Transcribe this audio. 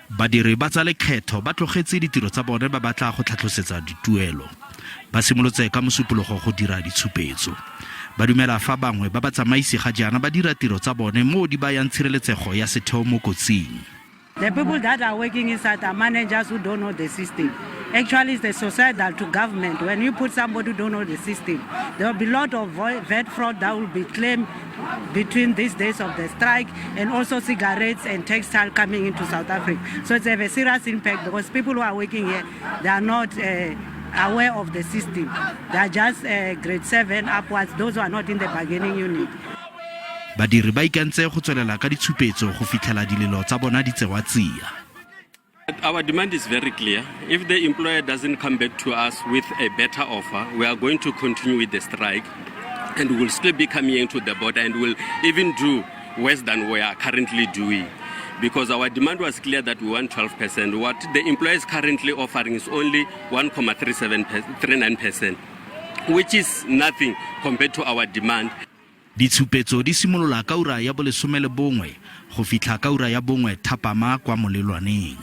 Badiri ba tsa lekgetho ba tlogetse ditiro tsa bone ba batla go tlhatlhosetsa dituelo. Ba simolotse ka mosupologo go dira ditshupetso. Ba dumela fa bangwe ba ba tsamaisi ga jaana ba dira tiro tsa bone mo di bayang tshireletsego ya setheo mo kotsing. The people that are working inside are managers who don't know the system. Actually, it's the societal to government. When you put somebody who don't know the system, there will be a lot of VAT fraud that will be claimed between these days of the strike, and also cigarettes and textile coming into South Africa. So it's a serious impact because people who are working here, they are not aware of the system. They are just grade 7 upwards, those who are not in the bargaining unit. Badiri ba ikantse go tswelela ka ditshupetso go fitlhela dilelo tsa bona di tsewa tsia. Our demand is very clear. If the employer doesn't come back to us with a better offer, we are going to continue with the strike, and we will still be coming into the border and will even do worse than we are currently doing. Because our demand was clear that we want 12%. What the employer is currently offering is only 1.39%, which is nothing compared to our demand. Ditshupetso di simolola ka ura ya bo 11 go fitlha ka ura ya 1 thapama kwa molelwaneng.